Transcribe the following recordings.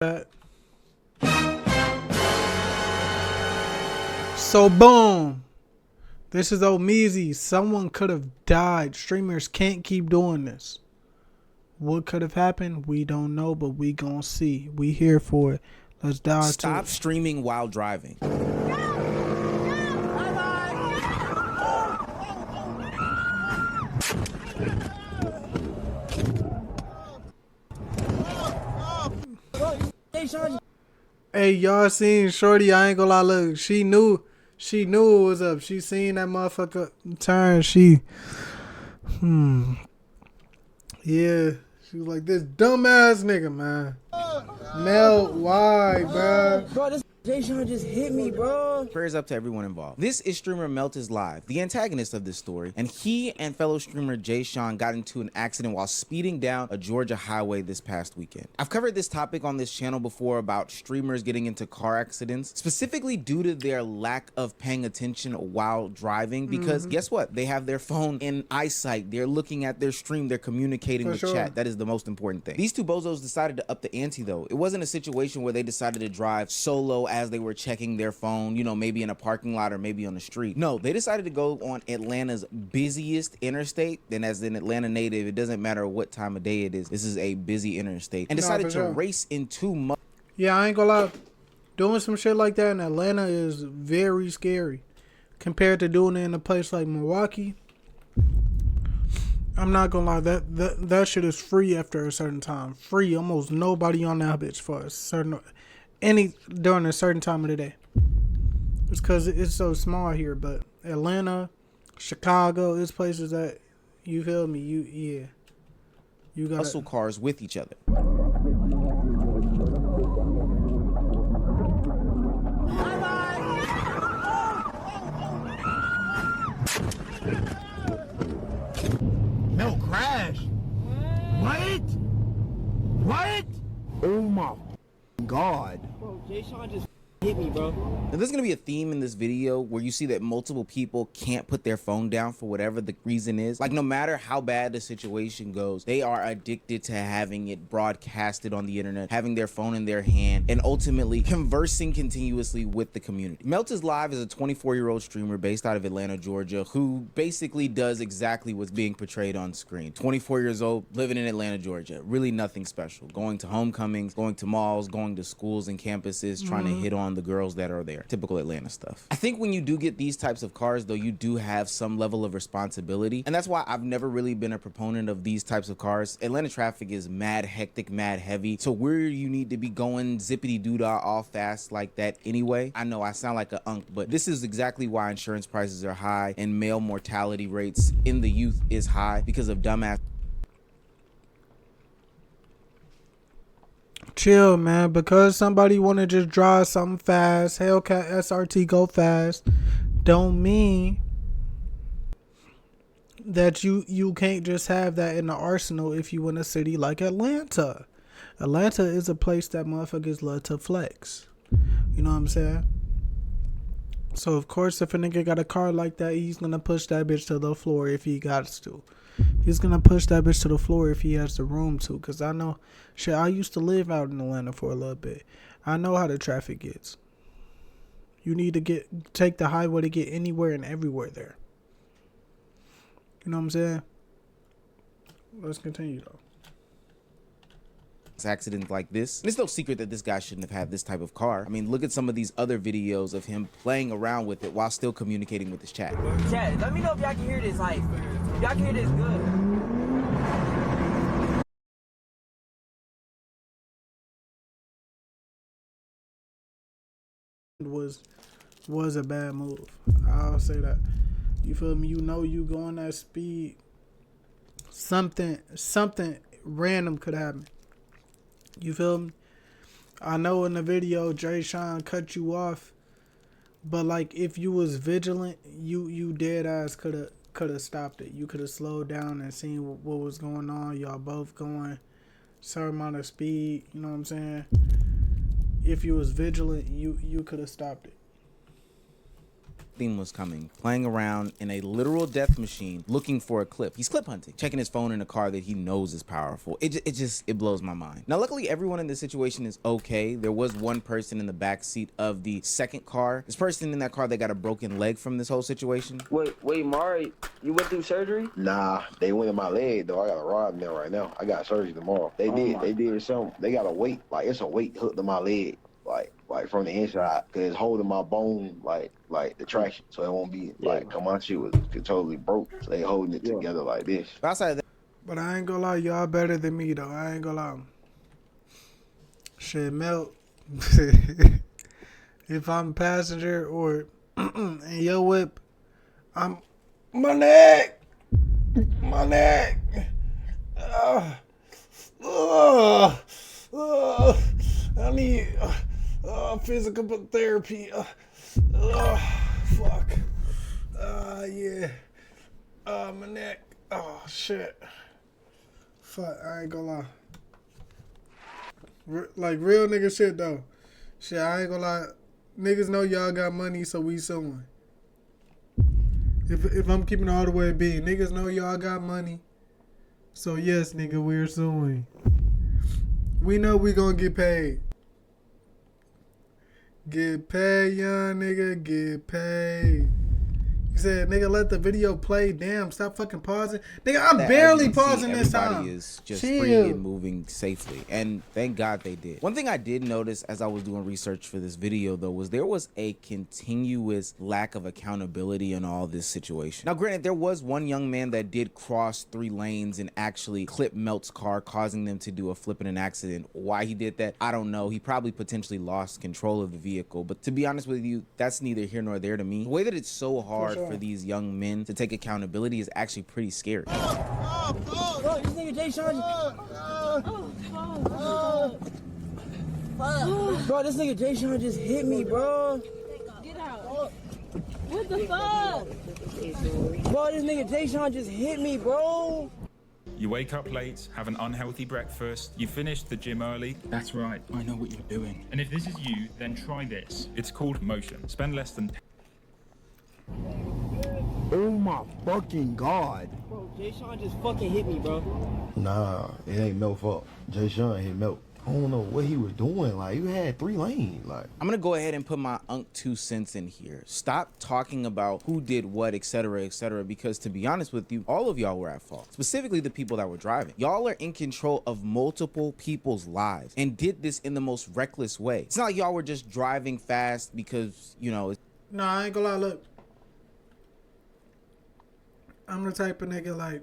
that. So boom, this is OhMezzy. Someone could have died. Streamers can't keep doing this. What could have happened? We don't know, but we gonna see. We here for it. Let's dive to it. Stop streaming while driving. Hey, y'all seen Shorty? I ain't gonna lie, look, she knew it was up. She seen that motherfucker turn. Yeah, she was like, this dumbass nigga, man. Mel, why, bro? Bro, this Jay Sean just hit me, bro. Prayers up to everyone involved. This is streamer ScubataeLive, the antagonist of this story, and he and fellow streamer Jay Sean got into an accident while speeding down a Georgia highway this past weekend. I've covered this topic on this channel before about streamers getting into car accidents, specifically due to their lack of paying attention while driving, because guess what? They have their phone in eyesight. They're looking at their stream. They're communicating with chat. That is the most important thing. These two bozos decided to up the ante though. It wasn't a situation where they decided to drive solo as they were checking their phone, you know, maybe in a parking lot or maybe on the street. No, they decided to go on Atlanta's busiest interstate. Then as an Atlanta native, it doesn't matter what time of day it is. This is a busy interstate. And decided to race into Yeah, I ain't gonna lie. Doing some shit like that in Atlanta is very scary compared to doing it in a place like Milwaukee. I'm not gonna lie, that shit is free after a certain time. Free, almost nobody on that bitch for a certain during a certain time of the day. It's because it's so small here, but Atlanta, Chicago, it's places that, you feel me? You got muscle cars with each other. No crash. What? Oh my God. Bro, Jay Sean just hit me, bro. Now, there's gonna be a theme in this video where you see that multiple people can't put their phone down for whatever the reason is. Like, no matter how bad the situation goes, they are addicted to having it broadcasted on the internet, having their phone in their hand, and ultimately conversing continuously with the community. ScubataeLive is a 24-year-old streamer based out of Atlanta, Georgia, who basically does exactly what's being portrayed on screen. 24 years old, living in Atlanta, Georgia. Really nothing special. Going to homecomings, going to malls, going to schools and campuses, trying to hit on the girls that are there. Typical Atlanta stuff. I think when you do get these types of cars though, you do have some level of responsibility, and that's why I've never really been a proponent of these types of cars. Atlanta traffic is mad hectic, mad heavy, so where you need to be going zippity doo-dah all fast like that anyway. I know I sound like a unk, but this is exactly why insurance prices are high and male mortality rates in the youth is high, because of dumbass. chill, man. Because somebody want to just drive something fast, Hellcat SRT go fast, don't mean that you can't just have that in the arsenal if you in a city like Atlanta. Atlanta is a place that motherfuckers love to flex. You know what I'm saying? So of course, if a nigga got a car like that, he's gonna push that bitch to the floor if he got to. He's gonna push that bitch to the floor if he has the room to. Cause I know, shit, I used to live out in Atlanta for a little bit. I know how the traffic gets. You need to take the highway to get anywhere and everywhere there. You know what I'm saying? Let's continue though. Accidents like this. And it's no secret that this guy shouldn't have had this type of car. I mean, look at some of these other videos of him playing around with it while still communicating with his chat. Chat, let me know if y'all can hear this. Like, if y'all can hear this good. Was a bad move. I'll say that. You feel me? You know you going that speed. Something random could happen. You feel me? I know in the video Jay Sean cut you off, but like if you was vigilant, you dead ass could have stopped it. You could have slowed down and seen what was going on. Y'all both going certain amount of speed. You know what I'm saying? If you was vigilant, you could have stopped it. theme was coming, playing around in a literal death machine looking for a clip. He's clip hunting, checking his phone in a car that he knows is powerful. It blows my mind. Now, luckily, everyone in this situation is okay. There was one person in the back seat of the second car. This person in that car that got a broken leg from this whole situation. Wait, Mari, you went through surgery? Nah, they went in my leg though. I got a rod in there right now. I got surgery tomorrow. They did something. They got a weight, like it's a weight hooked to my leg, like from the inside, cause it's holding my bone like the traction, so it won't be like, cause my shit was totally broke. So they holding it together like this. But outside of that, But I ain't gonna lie, y'all better than me though. I ain't gonna lie. Shit melt. If I'm passenger or in your whip, I'm my neck. I need physical therapy. Fuck. Yeah. My neck. Oh shit. Fuck. I ain't gonna lie. Like real nigga shit though. Shit, I ain't gonna lie. Niggas know y'all got money, so we suing. If I'm keeping it all the way B, niggas know y'all got money. So yes, nigga, we're suing. We know we gonna get paid. Get paid, young nigga, get paid. You said, nigga, let the video play. Damn, stop fucking pausing. Nigga, I'm barely pausing this time. Everybody is just free and moving safely, and thank God they did. One thing I did notice as I was doing research for this video, though, was there was a continuous lack of accountability in all this situation. Now, granted, there was one young man that did cross 3 lanes and actually clip Melt's car, causing them to do a flip in an accident. Why he did that, I don't know. He probably potentially lost control of the vehicle, but to be honest with you, that's neither here nor there to me. The way that it's so hard for these young men to take accountability is actually pretty scary. Bro, this nigga Jay Sean. Bro, this nigga Jay Sean just hit me, bro. Get out. What the fuck? Bro, this nigga Jay Sean just hit me, bro. You wake up late, have an unhealthy breakfast, you finish the gym early. That's right, I know what you're doing. And if this is you, then try this. It's called motion. Spend less than Oh my fucking God. Bro, Jay Sean just fucking hit me, bro. Nah, it ain't Mel's fault. Jay Sean hit Mel. I don't know what he was doing. Like, you had 3 lanes. Like, I'm gonna go ahead and put my 2 cents in here. Stop talking about who did what, etc., because to be honest with you, all of y'all were at fault. Specifically the people that were driving. Y'all are in control of multiple people's lives and did this in the most reckless way. It's not like y'all were just driving fast because, you know. Nah, I ain't gonna lie, look. I'm the type of nigga like,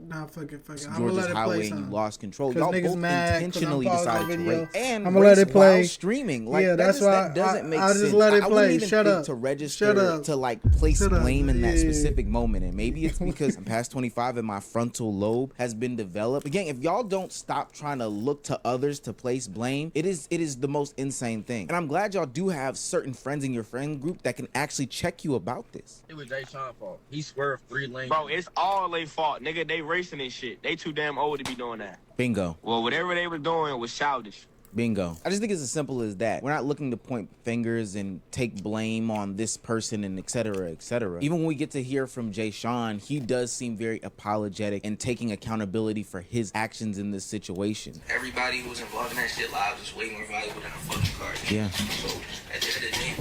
nah, fuck it. I'm gonna let it play. And you lost control. Y'all both intentionally decided to race and I'm gonna let it play. While streaming. Like, yeah, that's why that doesn't make I'll sense. just let it I play. wouldn't even Shut think up. to register Shut up. to like place blame in that Yeah. specific moment. And maybe it's because I'm past 25 and my frontal lobe has been developed. Again, if y'all don't stop trying to look to others to place blame, it is the most insane thing. And I'm glad y'all do have certain friends in your friend group that can actually check you about this. It was Jay Sean's fault. He swerved 3 lanes. Bro, it's all their fault, nigga. They racing and shit. They too damn old to be doing that. Bingo. Well, whatever they were doing was childish. Bingo. I just think it's as simple as that. We're not looking to point fingers and take blame on this person and etc. Even when we get to hear from Jay Sean, he does seem very apologetic and taking accountability for his actions in this situation. Everybody who was involved in that shit lives is way more valuable than a fucking car. Yeah. So at the end of the day,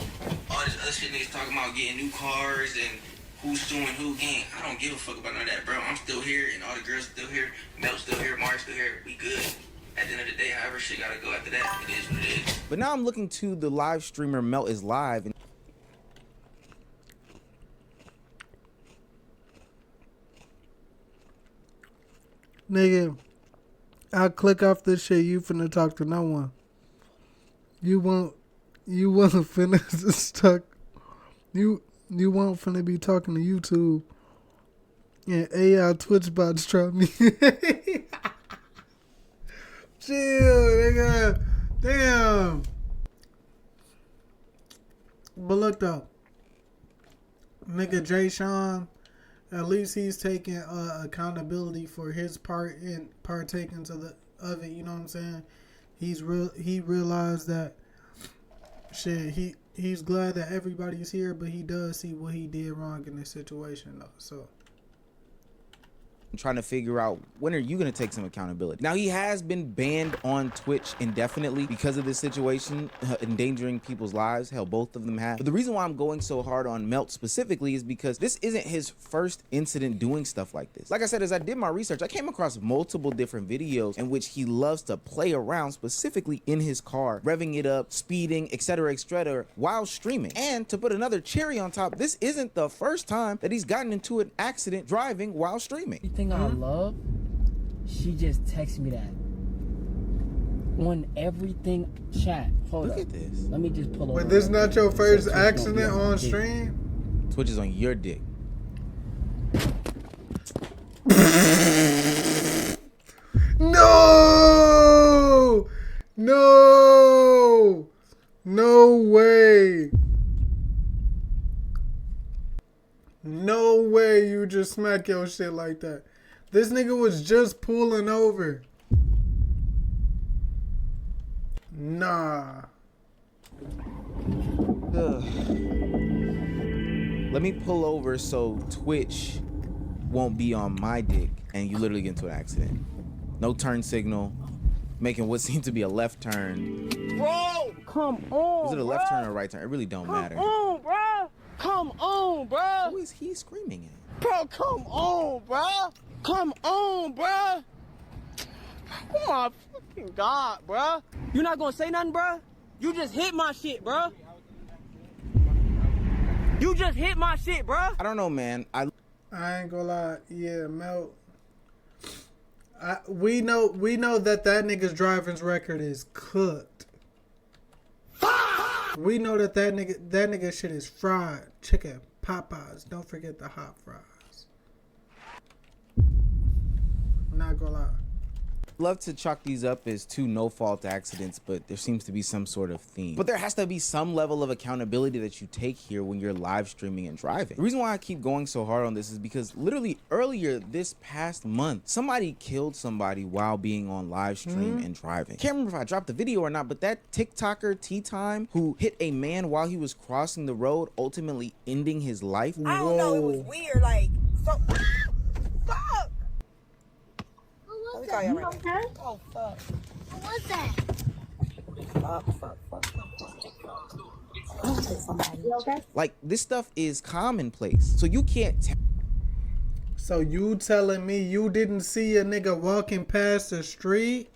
all this other shit niggas talking about getting new cars and who's suing who, gang, I don't give a fuck about none of that, bro. I'm still here and all the girls still here, Mel's still here, Mark's still here. We good. At the end of the day, however shit gotta go after that, it is what it is. But now I'm looking to the live streamer Melt is Live. And Nigga, I'll click off this shit. You finna talk to no one. You won't finna stuck. You won't finna be talking to YouTube. And AI Twitch bots try me. Chill, nigga. Damn. But look though, nigga Jay Sean, at least he's taking accountability for his part in partaking of it. You know what I'm saying? He realized that shit. He he's glad that everybody's here, but he does see what he did wrong in this situation, though. So I'm trying to figure out, when are you going to take some accountability? Now, he has been banned on Twitch indefinitely because of this situation, endangering people's lives. Hell, both of them have. But the reason why I'm going so hard on Melt specifically is because this isn't his first incident doing stuff like this. Like I said, as I did my research, I came across multiple different videos in which he loves to play around, specifically in his car, revving it up, speeding, etc., etc., while streaming. And to put another cherry on top, this isn't the first time that he's gotten into an accident driving while streaming. Thing I love, she just texted me that on everything chat. Hold Look up. at this. Let me just pull over. but this not your first accident on stream? Twitch is on your dick. No! No! No way! No way you just smack your shit like that. This nigga was just pulling over. Nah. Let me pull over so Twitch won't be on my dick and you literally get into an accident. No turn signal, making what seemed to be a left turn. Bro, come on. Was it a left turn or a right turn? It really don't matter. Come on, bro. Come on, bro. Who is he screaming at? Bro, come on, bro. Come on, bro. Oh my fucking God, bro. You not gonna say nothing, bro? You just hit my shit, bro. You just hit my shit, bro. I don't know, man. I ain't gonna lie. Yeah, Mel. We know that nigga's driving's record is cooked. We know that nigga shit is fried chicken, Popeyes. Don't forget the hot fries. I'm not gonna lie. love to chalk these up as two no-fault accidents, but there seems to be some sort of theme. But there has to be some level of accountability that you take here when you're live streaming and driving. The reason why I keep going so hard on this is because literally earlier this past month, somebody killed somebody while being on live stream and driving. Can't remember if I dropped the video or not, but that TikToker Tea Time who hit a man while he was crossing the road, ultimately ending his life. I don't know, it was weird, like, so, fuck! What was Let me call that? you right now. Oh, fuck. What was that? Fuck. I'm gonna take somebody. You okay? Like, this stuff is commonplace, so you can't So you telling me you didn't see a nigga walking past the street?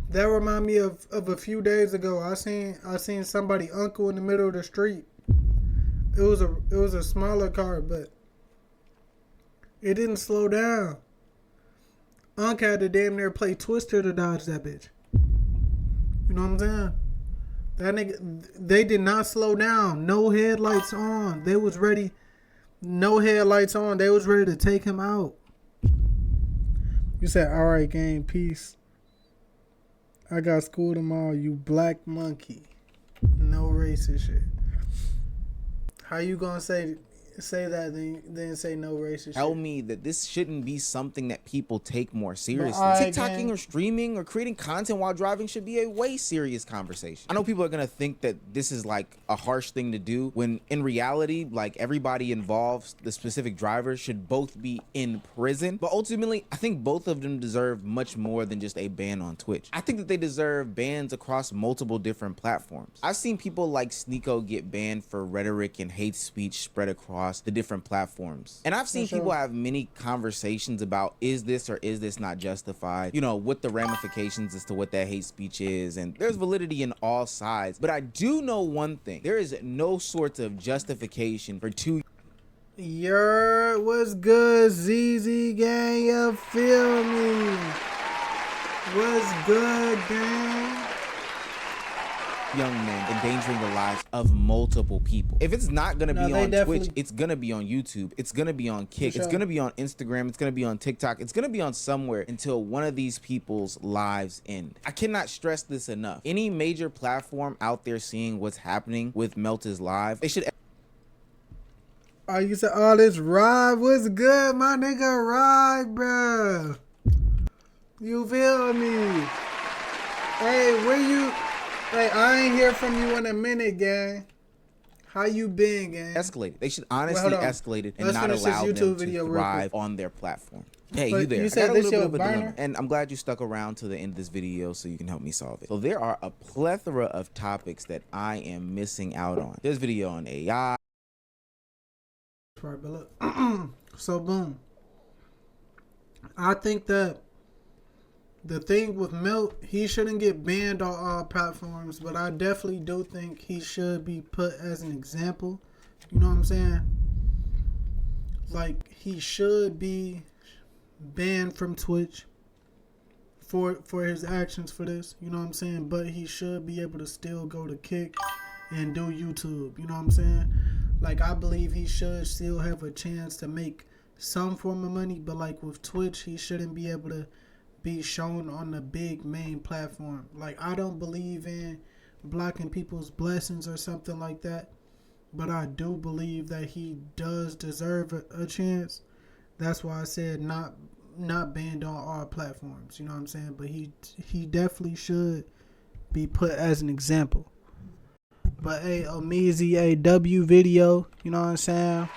That remind me of a few days ago. I seen somebody uncle in the middle of the street. It was a smaller car, but it didn't slow down. Unc had to damn near play Twister to dodge that bitch. You know what I'm saying? That nigga, they did not slow down. No headlights on. They was ready. No headlights on. They was ready to take him out. You said, all right, gang, peace. I got school tomorrow, you black monkey. No racist shit. How you gonna say that then say no racist tell shit? me that this shouldn't be something that people take more seriously. Alright, TikToking gang. or streaming or creating content while driving should be a way serious conversation. I know people are gonna think that this is like a harsh thing to do, when in reality, like, everybody involved, the specific drivers, should both be in prison. But ultimately, I think both of them deserve much more than just a ban on Twitch. I think that they deserve bans across multiple different platforms. I've seen people like Sneeko get banned for rhetoric and hate speech spread across the different platforms. And I've seen people have many conversations about, is this or is this not justified? You know, what the ramifications as to what that hate speech is. And there's validity in all sides. But I do know one thing. There is no sort of justification for two. What's good, ZZ gang? You feel me? What's good, gang? Young men endangering the lives of multiple people. If it's not gonna be on Twitch, it's gonna be on YouTube, it's gonna be on Kick, it's gonna be on Instagram, it's gonna be on TikTok, it's gonna be on somewhere until one of these people's lives end. I cannot stress this enough. Any major platform out there seeing what's happening with Melt's live, they should. Oh, you said all this ride? What's good, my nigga? Ride, bruh. You feel me? Hey, Hey, I ain't hear from you in a minute, gang. How you been, gang? Escalated. They should honestly escalate it and Let's not finish allow this them YouTube to video real thrive quick. on their platform. Hey, But you there? you said I got a this little your bit of a dilemma, burner? and I'm glad you stuck around to the end of this video so you can help me solve it. So there are a plethora of topics that I am missing out on. There's video on AI. Right, but look. So boom. I think that the thing with Milk, he shouldn't get banned on all platforms, but I definitely do think he should be put as an example. You know what I'm saying? Like, he should be banned from Twitch for his actions for this. You know what I'm saying? But he should be able to still go to Kick and do YouTube. You know what I'm saying? Like, I believe he should still have a chance to make some form of money, but like with Twitch, he shouldn't be able to be shown on the big main platform. Like, I don't believe in blocking people's blessings or something like that, but I do believe that he does deserve a chance. That's why I said not banned on all platforms. You know what I'm saying? But he definitely should be put as an example. But hey, OhMezzy AW video, you know what I'm saying?